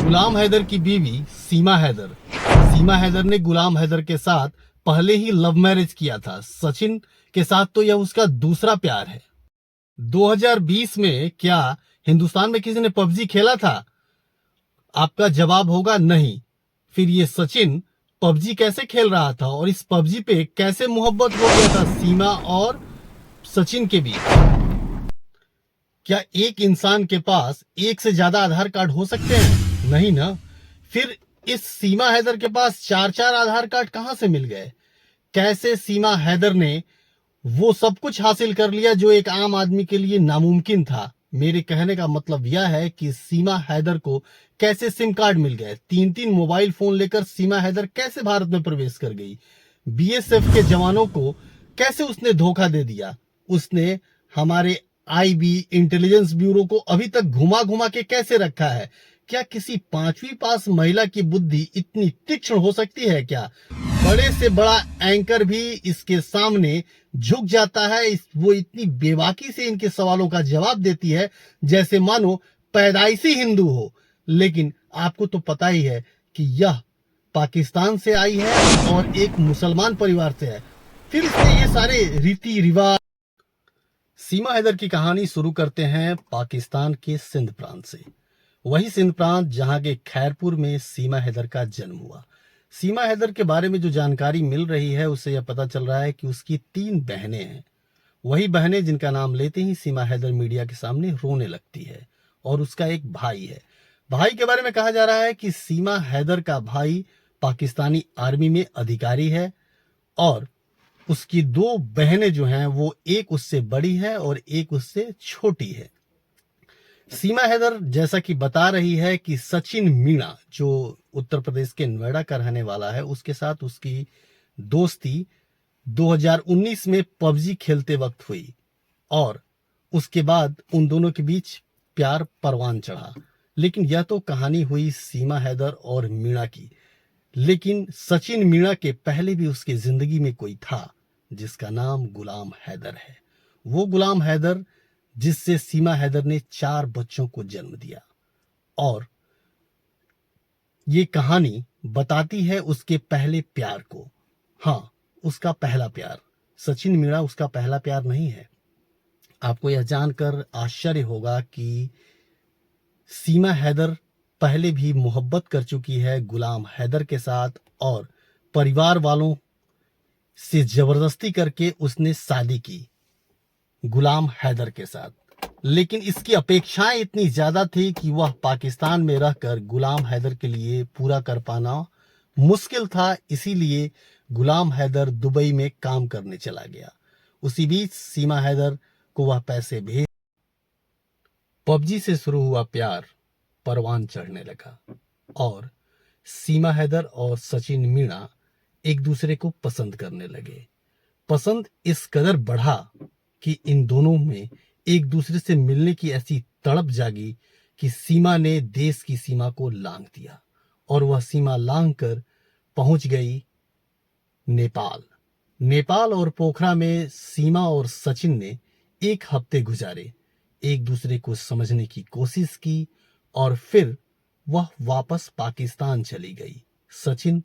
गुलाम हैदर की बीवी सीमा हैदर ने गुलाम हैदर के साथ पहले ही लव मैरिज किया था। सचिन के साथ तो यह उसका दूसरा प्यार है। 2020 में क्या हिंदुस्तान में किसी ने पबजी खेला था? आपका जवाब होगा नहीं। फिर ये सचिन पबजी कैसे खेल रहा था और इस पबजी पे कैसे मोहब्बत हो गया था सीमा और सचिन के बीच? क्या एक इंसान के पास एक से ज्यादा आधार कार्ड हो सकते हैं? नहीं ना। फिर इस सीमा हैदर के पास चार चार आधार कार्ड कहां से मिल गए? कैसे सीमा हैदर ने वो सब कुछ हासिल कर लिया जो एक आम आदमी के लिए नामुमकिन था? मेरे कहने का मतलब यह है कि सीमा हैदर को कैसे सिम कार्ड मिल गए? तीन तीन मोबाइल फोन लेकर सीमा हैदर कैसे भारत में प्रवेश कर गई? बीएसएफ के जवानों को कैसे उसने धोखा दे दिया? उसने हमारे आईबी इंटेलिजेंस ब्यूरो को अभी तक घुमा घुमा के कैसे रखा है? क्या किसी पांचवी पास महिला की बुद्धि इतनी तीक्ष्ण हो सकती है क्या? बड़े से बड़ा एंकर भी इसके सामने झुक जाता है। वो इतनी बेबाकी से इनके सवालों का जवाब देती है जैसे मानो पैदाइशी हिंदू हो। लेकिन आपको तो पता ही है कि यह पाकिस्तान से आई है और एक मुसलमान परिवार से है। फिर इसमें ये सारे रीति रिवाज। सीमा हैदर की कहानी शुरू करते हैं पाकिस्तान के सिंध प्रांत से। वही सिंध प्रांत जहां के खैरपुर में सीमा हैदर का जन्म हुआ। सीमा हैदर के बारे में जो जानकारी मिल रही है उससे यह पता चल रहा है कि उसकी 3 बहनें हैं। वही बहनें जिनका नाम लेते ही सीमा हैदर मीडिया के सामने रोने लगती है। और उसका एक भाई है। भाई के बारे में कहा जा रहा है कि सीमा हैदर का भाई पाकिस्तानी आर्मी में अधिकारी है और उसकी 2 बहनें जो हैं वो एक उससे बड़ी है और एक उससे छोटी है। सीमा हैदर जैसा कि बता रही है कि सचिन मीणा जो उत्तर प्रदेश के नोएडा का रहने वाला है उसके साथ उसकी दोस्ती 2019 में पबजी खेलते वक्त हुई और उसके बाद उन दोनों के बीच प्यार परवान चढ़ा। लेकिन यह तो कहानी हुई सीमा हैदर और मीणा की। लेकिन सचिन मीणा के पहले भी उसकी जिंदगी में कोई था जिसका नाम गुलाम हैदर है। वो गुलाम हैदर जिससे सीमा हैदर ने 4 बच्चों को जन्म दिया। और ये कहानी बताती है उसके पहले प्यार को। हाँ, उसका पहला प्यार। सचिन मीणा उसका पहला प्यार नहीं है। आपको यह जानकर आश्चर्य होगा कि सीमा हैदर पहले भी मोहब्बत कर चुकी है गुलाम हैदर के साथ और परिवार वालों से जबरदस्ती करके उसने शादी की गुलाम हैदर के साथ। लेकिन इसकी अपेक्षाएं इतनी ज्यादा थी कि वह पाकिस्तान में रहकर गुलाम हैदर के लिए पूरा कर पाना मुश्किल था। इसीलिए गुलाम हैदर दुबई में काम करने चला गया। उसी बीच सीमा हैदर को वह पैसे भेज पबजी से शुरू हुआ प्यार परवान चढ़ने लगा और सीमा हैदर और सचिन मीणा एक दूसरे को पसंद करने लगे। पसंद इस कदर बढ़ा कि इन दोनों में एक दूसरे से मिलने की ऐसी तड़प जागी कि सीमा ने देश की सीमा को लांघ दिया और वह सीमा लांघ कर पहुंच गई नेपाल। नेपाल और पोखरा में सीमा और सचिन ने 1 हफ्ते गुजारे, एक दूसरे को समझने की कोशिश की और फिर वह वापस पाकिस्तान चली गई। सचिन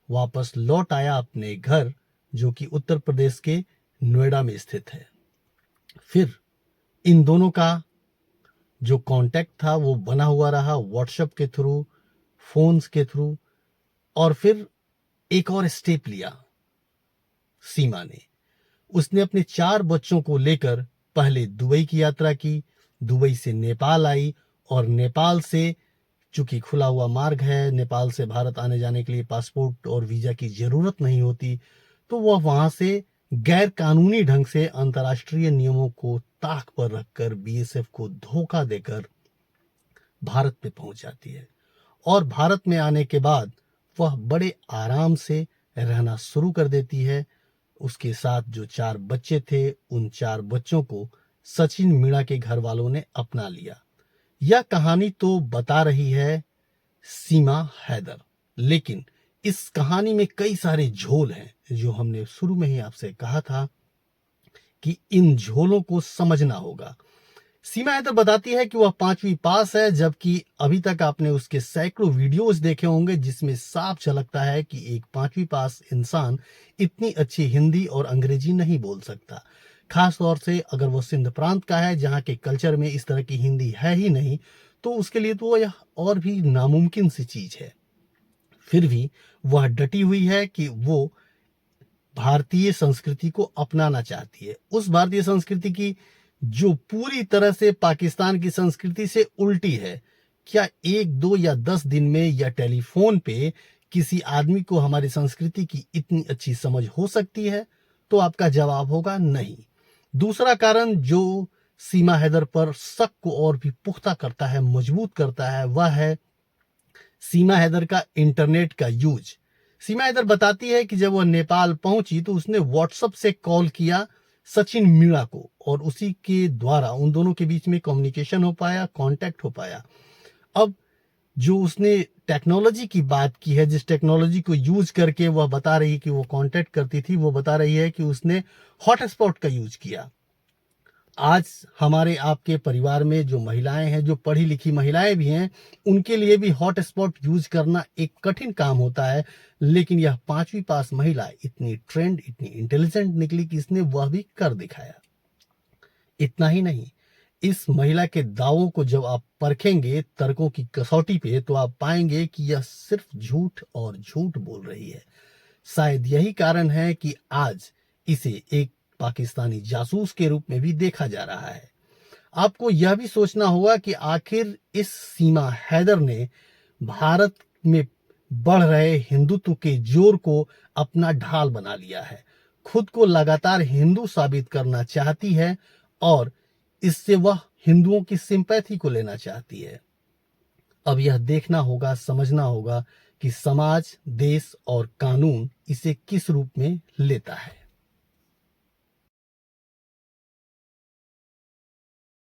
वापस लौट आया अपने घर जो कि उत्तर प्रदेश के नोएडा में स्थित है। फिर इन दोनों का जो कांटेक्ट था वो बना हुआ रहा व्हाट्सएप के थ्रू, फोन्स के थ्रू। और फिर एक और स्टेप लिया सीमा ने। उसने अपने 4 बच्चों को लेकर पहले दुबई की यात्रा की, दुबई से नेपाल आई और नेपाल से, चूंकि खुला हुआ मार्ग है, नेपाल से भारत आने जाने के लिए पासपोर्ट और वीजा की जरूरत नहीं होती, तो वह वहां से गैर कानूनी ढंग से अंतर्राष्ट्रीय नियमों को ताक पर रखकर बीएसएफ को धोखा देकर भारत में पहुंच जाती है। और भारत में आने के बाद वह बड़े आराम से रहना शुरू कर देती है। उसके साथ जो 4 बच्चे थे उन 4 बच्चों को सचिन मीणा के घर वालों ने अपना लिया। यह कहानी तो बता रही है सीमा हैदर, लेकिन इस कहानी में कई सारे झोल हैं जो हमने शुरू में ही आपसे कहा था कि इन झोलों को समझना होगा। सीमा हैदर बताती है कि वह 5वीं पास है, जबकि अभी तक आपने उसके सैकड़ों वीडियोस देखे होंगे जिसमें साफ झलकता है कि एक 5वीं पास इंसान इतनी अच्छी हिंदी और अंग्रेजी नहीं बोल सकता। खास तौर से अगर वो सिंध प्रांत का है, जहाँ के कल्चर में इस तरह की हिंदी है ही नहीं, तो उसके लिए तो यह और भी नामुमकिन सी चीज है। फिर भी वह डटी हुई है कि वो भारतीय संस्कृति को अपनाना चाहती है, उस भारतीय संस्कृति की जो पूरी तरह से पाकिस्तान की संस्कृति से उल्टी है। क्या 1, 2 या 10 दिन में या टेलीफोन पे किसी आदमी को हमारी संस्कृति की इतनी अच्छी समझ हो सकती है? तो आपका जवाब होगा नहीं। दूसरा कारण जो सीमा हैदर पर शक को और भी पुख्ता करता है, मजबूत करता है, वह है सीमा हैदर का इंटरनेट का यूज। सीमा हैदर बताती है कि जब वह नेपाल पहुंची तो उसने व्हाट्सएप से कॉल किया सचिन मीणा को, और उसी के द्वारा उन दोनों के बीच में कम्युनिकेशन हो पाया, कांटेक्ट हो पाया। अब जो उसने टेक्नोलॉजी की बात की है, जिस टेक्नोलॉजी को यूज करके वह बता रही है कि वो कांटेक्ट करती थी, वो बता रही है कि उसने हॉटस्पॉट का यूज किया। आज हमारे आपके परिवार में जो महिलाएं हैं, जो पढ़ी लिखी महिलाएं भी हैं, उनके लिए भी हॉटस्पॉट यूज करना एक कठिन काम होता है, लेकिन यह 5वीं पास महिला इतनी ट्रेंड, इतनी इंटेलिजेंट निकली कि इसने वह भी कर दिखाया। इतना ही नहीं, इस महिला के दावों को जब आप परखेंगे तर्कों की कसौटी पे, तो आप पाएंगे कि यह सिर्फ झूठ और झूठ बोल रही है। शायद यही कारण है कि आज इसे एक पाकिस्तानी जासूस के रूप में भी देखा जा रहा है। आपको यह भी सोचना होगा कि आखिर इस सीमा हैदर ने भारत में बढ़ रहे हिंदुत्व के जोर को अपना ढाल बना लिया है, खुद को लगातार हिंदू साबित करना चाहती है, और इससे वह हिंदुओं की सिंपैथी को लेना चाहती है। अब यह देखना होगा, समझना होगा कि समाज, देश और कानून इसे किस रूप में लेता है।